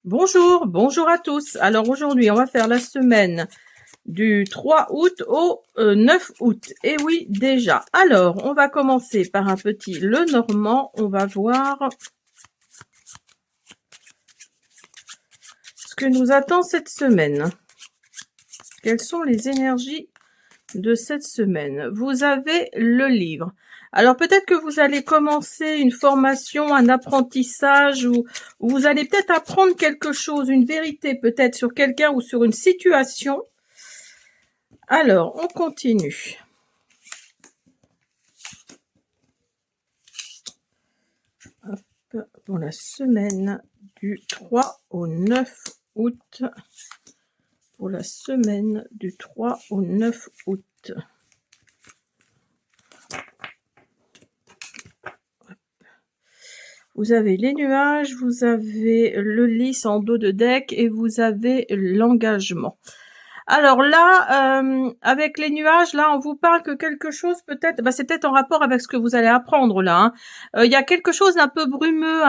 Bonjour, bonjour à tous. Alors aujourd'hui, on va faire la semaine du 3 août au 9 août. Et oui, déjà. Alors, on va commencer par un petit Lenormand. On va voir ce que nous attend cette semaine. Quelles sont les énergies de cette semaine? Vous avez le livre. Alors peut-être que vous allez commencer une formation, un apprentissage, ou vous allez peut-être apprendre quelque chose, une vérité peut-être sur quelqu'un ou sur une situation. Alors, on continue. Hop, pour la semaine du 3 au 9 août. Pour la semaine du 3 au 9 août. Vous avez les nuages, vous avez le lys en dos de deck et vous avez l'engagement. Alors là, avec les nuages, là, on vous parle que quelque chose peut-être, c'est peut-être en rapport avec ce que vous allez apprendre là. Il y a quelque chose d'un peu brumeux,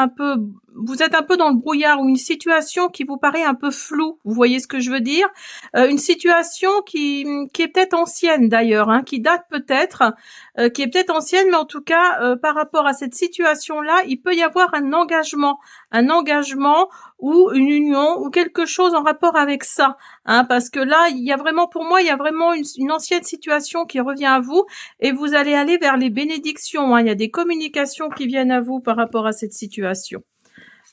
vous êtes un peu dans le brouillard ou une situation qui vous paraît un peu floue. Vous voyez ce que je veux dire? Une situation qui est peut-être ancienne d'ailleurs, qui date peut-être, qui est peut-être ancienne, mais en tout cas, par rapport à cette situation-là, il peut y avoir un engagement ou une union ou quelque chose en rapport avec ça. Parce que là, il y a vraiment, pour moi, il y a vraiment une ancienne situation qui revient à vous et vous allez aller vers les bénédictions. Il y a des communications qui viennent à vous par rapport à cette situation.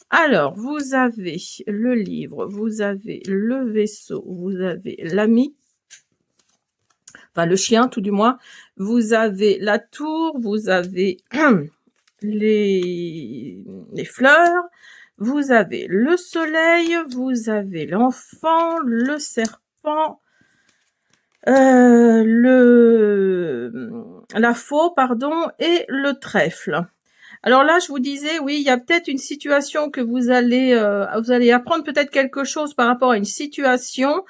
Alors, vous avez le livre, vous avez le vaisseau, vous avez l'ami, enfin le chien tout du moins, vous avez la tour, vous avez les fleurs, vous avez le soleil, vous avez l'enfant, le serpent, la faux, pardon, et le trèfle. Alors là, je vous disais, oui, il y a peut-être une situation que vous allez apprendre peut-être quelque chose par rapport à une situation,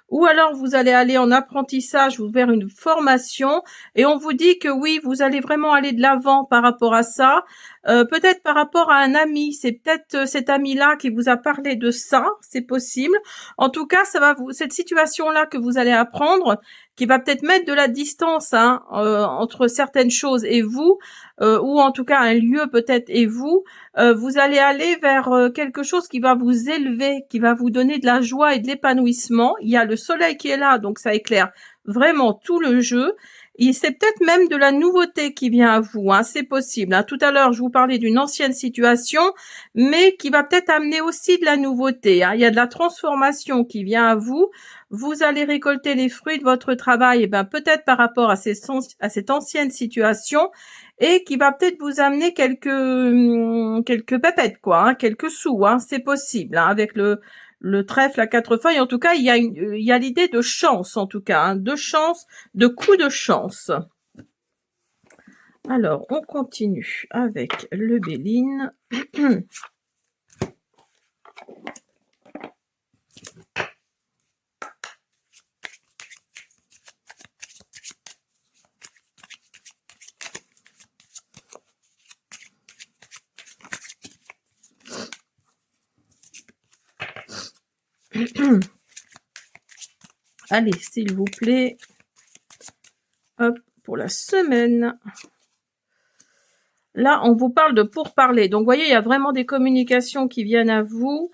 ou alors vous allez aller en apprentissage ou vers une formation, et on vous dit que oui, vous allez vraiment aller de l'avant par rapport à ça. Peut-être par rapport à un ami, c'est peut-être cet ami-là qui vous a parlé de ça, c'est possible. En tout cas, cette situation-là que vous allez apprendre, qui va peut-être mettre de la distance entre certaines choses et vous, ou en tout cas un lieu peut-être et vous, vous allez aller vers quelque chose qui va vous élever, qui va vous donner de la joie et de l'épanouissement. Il y a le soleil qui est là, donc ça éclaire vraiment tout le jeu. Et c'est peut-être même de la nouveauté qui vient à vous, c'est possible. Tout à l'heure, je vous parlais d'une ancienne situation, mais qui va peut-être amener aussi de la nouveauté. Il y a de la transformation qui vient à vous. Vous allez récolter les fruits de votre travail, et peut-être par rapport à cette ancienne situation, et qui va peut-être vous amener quelques pépettes, quoi, quelques sous, c'est possible, avec le trèfle à 4 feuilles. En tout cas, il y a l'idée de chance, en tout cas, de chance, de coup de chance. Alors, on continue avec le Béline. Allez, s'il vous plaît. Hop, pour la semaine. Là, on vous parle de pourparler. Donc, vous voyez, il y a vraiment des communications qui viennent à vous.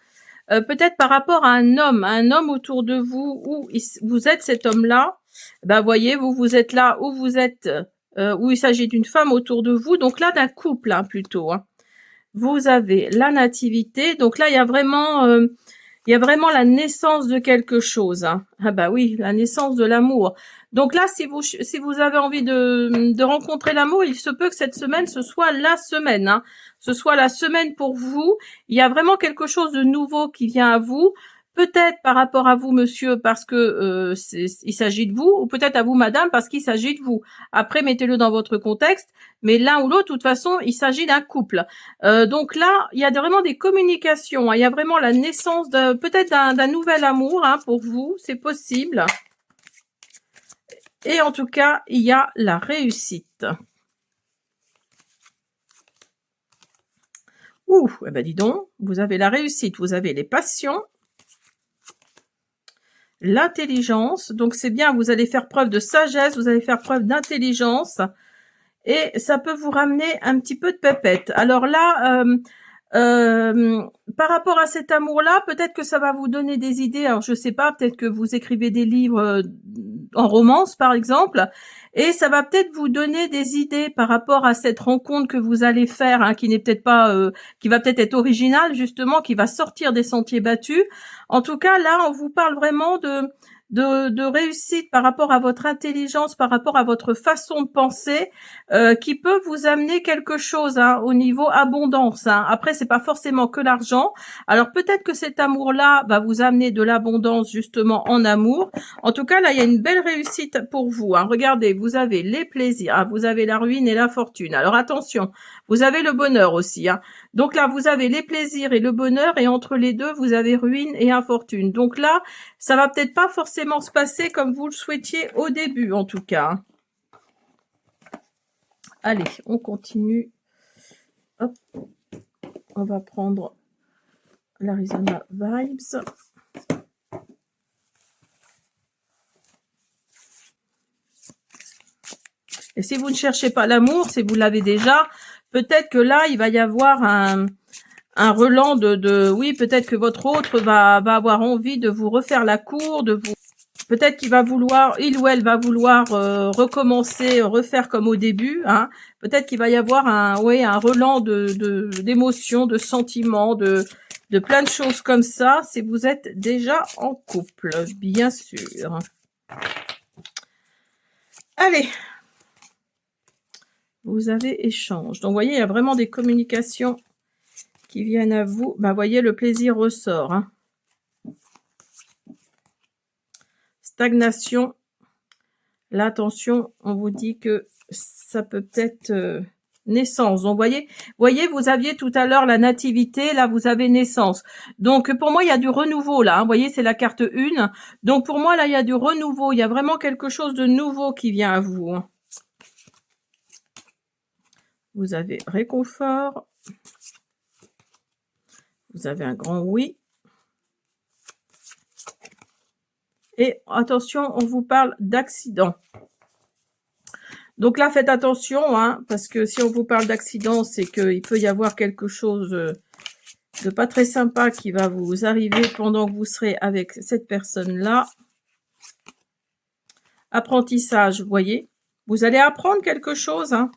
Peut-être par rapport à un homme autour de vous, où vous êtes cet homme-là. Voyez, vous êtes là où vous êtes, où il s'agit d'une femme autour de vous. Donc là, d'un couple, plutôt. Vous avez la nativité. Donc là, il y a vraiment la naissance de quelque chose. Oui, la naissance de l'amour. Donc là, si vous avez envie de rencontrer l'amour, il se peut que cette semaine, ce soit la semaine. Ce soit la semaine pour vous. Il y a vraiment quelque chose de nouveau qui vient à vous. Peut-être par rapport à vous, monsieur, parce que il s'agit de vous, ou peut-être à vous, madame, parce qu'il s'agit de vous. Après, mettez-le dans votre contexte, mais l'un ou l'autre, de toute façon, il s'agit d'un couple. Donc là, il y a vraiment des communications. Il y a vraiment la naissance peut-être d'un nouvel amour pour vous, c'est possible. Et en tout cas, il y a la réussite. Ouh, eh ben dis donc, vous avez la réussite, vous avez les passions, l'intelligence, donc c'est bien, vous allez faire preuve de sagesse, vous allez faire preuve d'intelligence, et ça peut vous ramener un petit peu de pépette. Alors là, par rapport à cet amour-là, peut-être que ça va vous donner des idées. Alors je sais pas, peut-être que vous écrivez des livres en romance, par exemple, et ça va peut-être vous donner des idées par rapport à cette rencontre que vous allez faire, hein, qui n'est peut-être pas, qui va peut-être être originale justement, qui va sortir des sentiers battus. En tout cas, là, on vous parle vraiment de réussite par rapport à votre intelligence, par rapport à votre façon de penser, qui peut vous amener quelque chose, hein, au niveau abondance, hein. Après, c'est pas forcément que l'argent. Alors peut-être que cet amour-là va vous amener de l'abondance justement en amour. En tout cas, là, il y a une belle réussite pour vous, hein. Regardez, vous avez les plaisirs, hein, vous avez la ruine et la fortune. Alors attention, vous avez le bonheur aussi, hein. Donc là, vous avez les plaisirs et le bonheur, et entre les deux, vous avez ruine et infortune. Donc là, ça va peut-être pas forcément se passer comme vous le souhaitiez au début, en tout cas, hein. Allez, on continue. Hop, on va prendre l'Arizona Vibes. Et si vous ne cherchez pas l'amour, si vous l'avez déjà, peut-être que là, il va y avoir un relent oui, peut-être que votre autre va avoir envie de vous refaire la cour, de vous... Peut-être qu'il va vouloir, il ou elle va vouloir recommencer, refaire comme au début, hein. Peut-être qu'il va y avoir un relent d'émotions, de sentiments, de plein de choses comme ça, si vous êtes déjà en couple, bien sûr. Allez, vous avez échange. Donc, vous voyez, il y a vraiment des communications qui viennent à vous. Ben, vous voyez, le plaisir ressort, hein. Stagnation. Là, attention, on vous dit que ça peut être naissance. Donc, voyez, vous aviez tout à l'heure la nativité, là, vous avez naissance. Donc, pour moi, il y a du renouveau, là, hein. Vous voyez, c'est la carte 1. Donc, pour moi, là, il y a du renouveau. Il y a vraiment quelque chose de nouveau qui vient à vous, hein. Vous avez réconfort. Vous avez un grand oui. Et attention, on vous parle d'accident. Donc là, faites attention, hein, parce que si on vous parle d'accident, c'est qu'il peut y avoir quelque chose de pas très sympa qui va vous arriver pendant que vous serez avec cette personne-là. Apprentissage, vous voyez. Vous allez apprendre quelque chose, hein.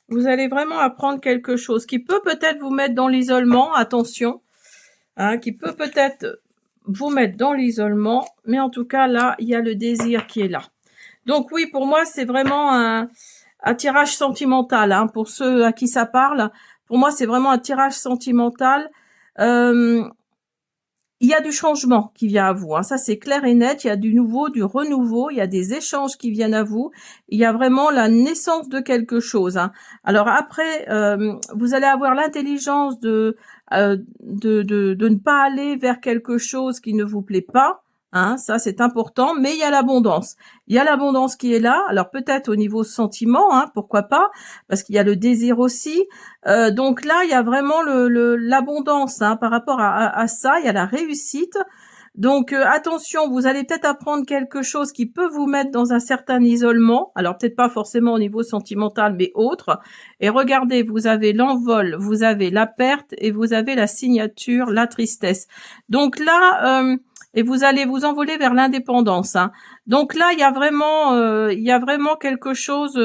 Vous allez vraiment apprendre quelque chose qui peut peut-être vous mettre dans l'isolement, attention, hein, qui peut peut-être vous mettre dans l'isolement, mais en tout cas, là, il y a le désir qui est là. Donc oui, pour moi, c'est vraiment un tirage sentimental, hein, pour ceux à qui ça parle. Pour moi, c'est vraiment un tirage sentimental. Il y a du changement qui vient à vous, hein. Ça, c'est clair et net. Il y a du nouveau, du renouveau. Il y a des échanges qui viennent à vous. Il y a vraiment la naissance de quelque chose, hein. Alors après, vous allez avoir l'intelligence de ne pas aller vers quelque chose qui ne vous plaît pas, hein. Ça, c'est important. Mais il y a l'abondance. Il y a l'abondance qui est là. Alors peut-être au niveau sentiment, hein, pourquoi pas, parce qu'il y a le désir aussi. Donc là, il y a vraiment l'abondance, hein, par rapport à ça. Il y a la réussite. Donc attention, vous allez peut-être apprendre quelque chose qui peut vous mettre dans un certain isolement. Alors peut-être pas forcément au niveau sentimental, mais autre. Et regardez, vous avez l'envol, vous avez la perte et vous avez la signature, la tristesse. Donc là, et vous allez vous envoler vers l'indépendance, hein. Donc là, il y a vraiment quelque chose.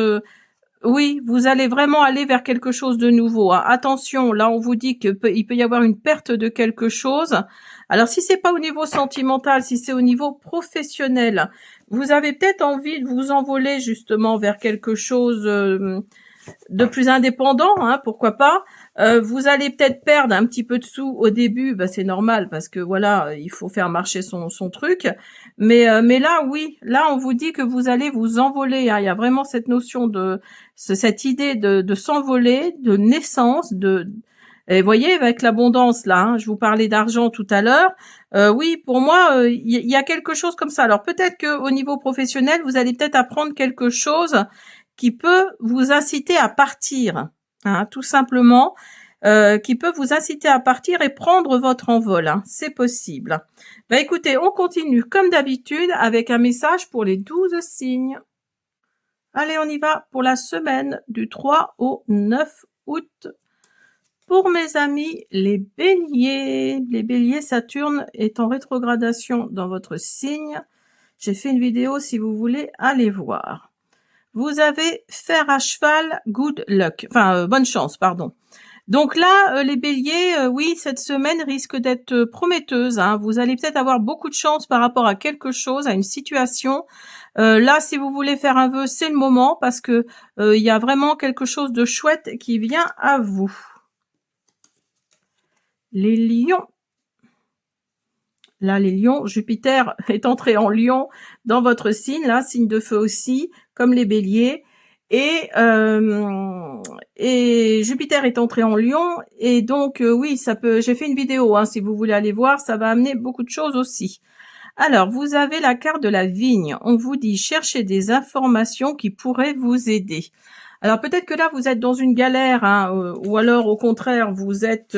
Oui, vous allez vraiment aller vers quelque chose de nouveau, hein. Attention, là, on vous dit qu'il peut y avoir une perte de quelque chose. Alors, si c'est pas au niveau sentimental, si c'est au niveau professionnel, vous avez peut-être envie de vous envoler justement vers quelque chose de plus indépendant, hein, pourquoi pas. Vous allez peut-être perdre un petit peu de sous au début, bah c'est normal parce que voilà, il faut faire marcher son truc. Mais là, oui, là on vous dit que vous allez vous envoler, hein. Il y a vraiment cette notion cette idée de s'envoler, de naissance, et vous voyez, avec l'abondance là, hein, je vous parlais d'argent tout à l'heure. Oui, pour moi, il y a quelque chose comme ça. Alors peut-être que au niveau professionnel, vous allez peut-être apprendre quelque chose qui peut vous inciter à partir, hein, tout simplement. qui peuvent vous inciter à partir et prendre votre envol, hein. C'est possible. Bah écoutez, on continue comme d'habitude avec un message pour les 12 signes. Allez, on y va pour la semaine du 3 au 9 août. Pour mes amis, les béliers, Saturne est en rétrogradation dans votre signe. J'ai fait une vidéo si vous voulez aller voir. Vous avez fer à cheval, good luck, enfin bonne chance, pardon. Donc là, les béliers, oui, cette semaine risque d'être prometteuse, hein. Vous allez peut-être avoir beaucoup de chance par rapport à quelque chose, à une situation. Là, si vous voulez faire un vœu, c'est le moment parce que il y a vraiment quelque chose de chouette qui vient à vous. Les lions. Là, les lions, Jupiter est entré en lion dans votre signe, là, signe de feu aussi, comme les béliers. Et Jupiter est entré en lion. Et donc, oui, ça peut. J'ai fait une vidéo, hein, si vous voulez aller voir, ça va amener beaucoup de choses aussi. Alors, vous avez la carte de la vigne. On vous dit cherchez des informations qui pourraient vous aider. Alors, peut-être que là, vous êtes dans une galère, hein, ou alors, au contraire, vous êtes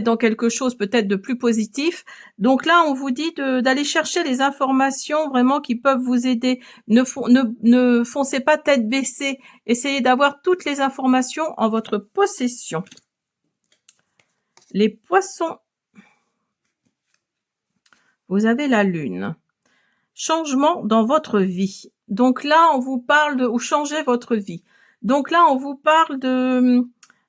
dans quelque chose peut-être de plus positif. Donc là, on vous dit d'aller chercher les informations vraiment qui peuvent vous aider. Ne foncez pas tête baissée. Essayez d'avoir toutes les informations en votre possession. Les poissons. Vous avez la lune. Changement dans votre vie. Donc là, on vous parle de ou changer votre vie. Donc là, on vous parle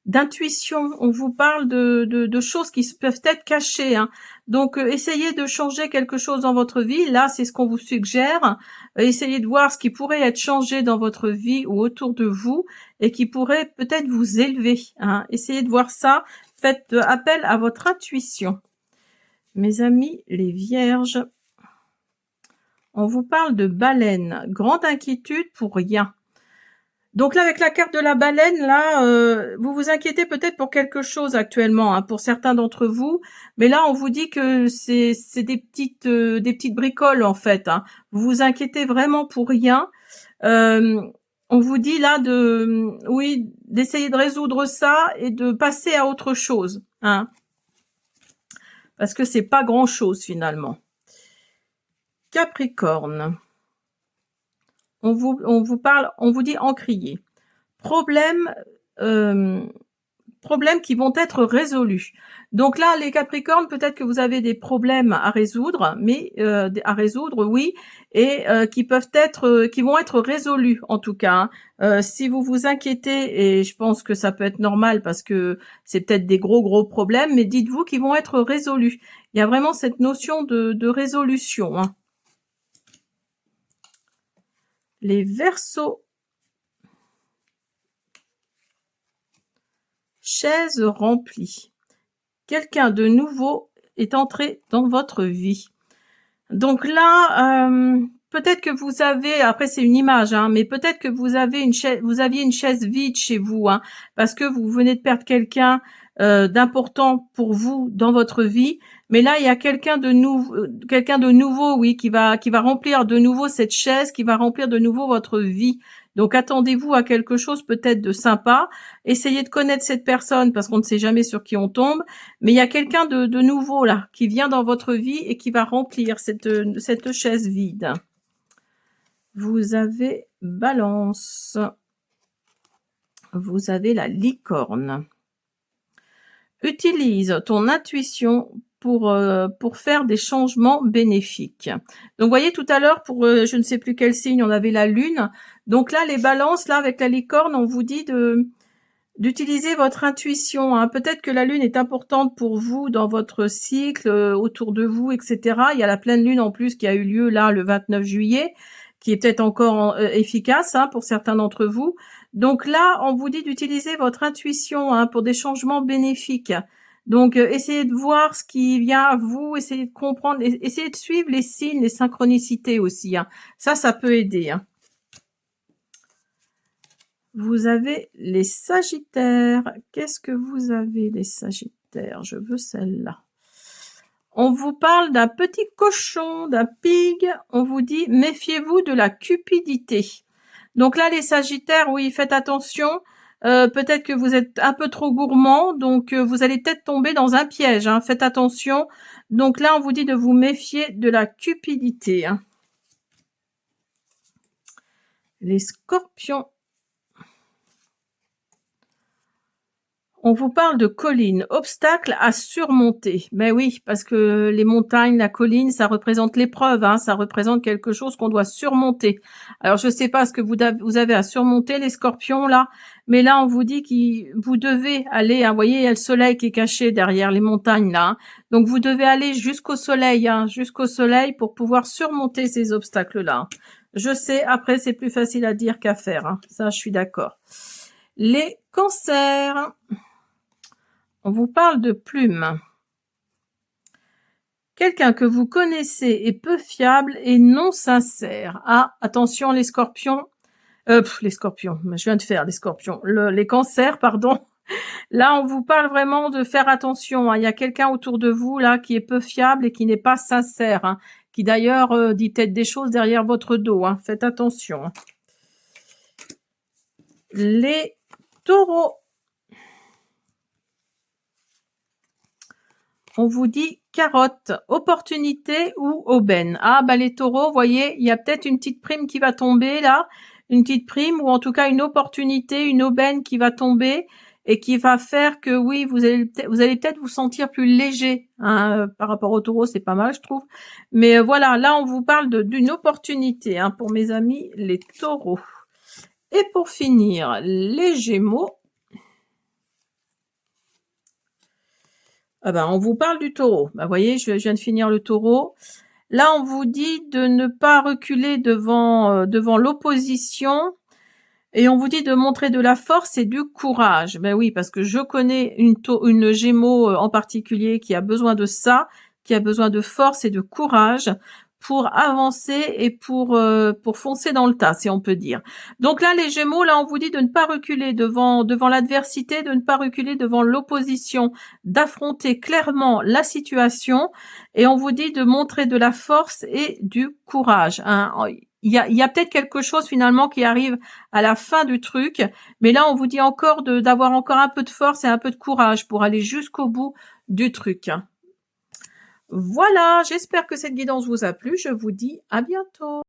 d'intuition, on vous parle de choses qui peuvent être cachées, hein. Donc essayez de changer quelque chose dans votre vie. Là, c'est ce qu'on vous suggère. Essayez de voir ce qui pourrait être changé dans votre vie ou autour de vous et qui pourrait peut-être vous élever, hein. Essayez de voir ça. Faites appel à votre intuition. Mes amis, les vierges. On vous parle de baleine, grande inquiétude pour rien. Donc là, avec la carte de la baleine, là, vous vous inquiétez peut-être pour quelque chose actuellement, hein, pour certains d'entre vous. Mais là, on vous dit que c'est des petites bricoles en fait, hein. Vous vous inquiétez vraiment pour rien. On vous dit là d'essayer de résoudre ça et de passer à autre chose, hein, parce que c'est pas grand-chose finalement. Capricorne. On vous parle, on vous dit encrier. Problèmes qui vont être résolus. Donc là, les Capricornes, peut-être que vous avez des problèmes à résoudre, mais oui, et qui vont être résolus en tout cas, hein. Si vous vous inquiétez, et je pense que ça peut être normal parce que c'est peut-être des gros problèmes, mais dites-vous qu'ils vont être résolus. Il y a vraiment cette notion de résolution, hein. Les Verseaux. Chaise remplie. Quelqu'un de nouveau est entré dans votre vie. Donc là, peut-être que vous avez, après c'est une image, hein, mais peut-être que vous aviez une chaise vide chez vous, hein, parce que vous venez de perdre quelqu'un d'important pour vous dans votre vie. Mais là, il y a quelqu'un de nouveau, oui, qui va remplir de nouveau cette chaise, qui va remplir de nouveau votre vie. Donc attendez-vous à quelque chose peut-être de sympa. Essayez de connaître cette personne parce qu'on ne sait jamais sur qui on tombe. Mais il y a quelqu'un de nouveau là qui vient dans votre vie et qui va remplir cette chaise vide. Vous avez Balance. Vous avez la Licorne. Utilise ton intuition pour faire des changements bénéfiques. Donc, vous voyez, tout à l'heure, pour je ne sais plus quel signe, on avait la Lune. Donc là, les balances, là, avec la Licorne, on vous dit d'utiliser votre intuition, hein. Peut-être que la Lune est importante pour vous dans votre cycle, autour de vous, etc. Il y a la pleine Lune, en plus, qui a eu lieu, là, le 29 juillet, qui est peut-être encore efficace, hein, pour certains d'entre vous. Donc là, on vous dit d'utiliser votre intuition, hein, pour des changements bénéfiques. Donc, essayez de voir ce qui vient à vous, essayez de comprendre, essayez de suivre les signes, les synchronicités aussi, hein. Ça peut aider, hein. Vous avez les Sagittaires. Qu'est-ce que vous avez, les Sagittaires? Je veux celle-là. On vous parle d'un petit cochon, d'un pig. On vous dit, méfiez-vous de la cupidité. Donc là, les Sagittaires, oui, faites attention. peut-être que vous êtes un peu trop gourmand, donc vous allez peut-être tomber dans un piège, hein, faites attention. Donc là, on vous dit de vous méfier de la cupidité, hein. Les scorpions. On vous parle de collines, obstacles à surmonter. Mais oui, parce que les montagnes, la colline, ça représente l'épreuve, hein, ça représente quelque chose qu'on doit surmonter. Alors, je ne sais pas ce que vous avez à surmonter, les scorpions, là, mais là, on vous dit que vous devez aller, hein, vous voyez, il y a le soleil qui est caché derrière les montagnes, là, hein. Donc, vous devez aller jusqu'au soleil, hein, jusqu'au soleil pour pouvoir surmonter ces obstacles-là. Je sais, après, c'est plus facile à dire qu'à faire, hein. Ça, je suis d'accord. Les cancers. On vous parle de plumes. Quelqu'un que vous connaissez est peu fiable et non sincère. Ah, attention les scorpions. Les scorpions, je viens de faire les scorpions. Les cancers, pardon. Là, on vous parle vraiment de faire attention, hein. Il y a quelqu'un autour de vous là qui est peu fiable et qui n'est pas sincère, hein. Qui d'ailleurs dit peut-être des choses derrière votre dos, hein. Faites attention, hein. Les taureaux. On vous dit carotte, opportunité ou aubaine. Ah, bah les taureaux, vous voyez, il y a peut-être une petite prime qui va tomber là, une petite prime ou en tout cas une opportunité, une aubaine qui va tomber et qui va faire que oui, vous allez peut-être vous sentir plus léger, hein, par rapport aux taureaux, c'est pas mal, je trouve. Mais voilà, là, on vous parle d'une opportunité, hein, pour mes amis les taureaux. Et pour finir, les gémeaux. Ah ben, on vous parle du taureau. Bah, voyez, je viens de finir le taureau. Là, on vous dit de ne pas reculer devant l'opposition et on vous dit de montrer de la force et du courage. Ben oui, parce que je connais une gémeaux en particulier qui a besoin de ça, qui a besoin de force et de courage pour avancer et pour foncer dans le tas, si on peut dire. Donc là, les Gémeaux, là, on vous dit de ne pas reculer devant l'adversité, de ne pas reculer devant l'opposition, d'affronter clairement la situation, et on vous dit de montrer de la force et du courage, hein. Il y a peut-être quelque chose finalement qui arrive à la fin du truc, mais là, on vous dit encore d'avoir encore un peu de force et un peu de courage pour aller jusqu'au bout du truc. Voilà, j'espère que cette guidance vous a plu. Je vous dis à bientôt.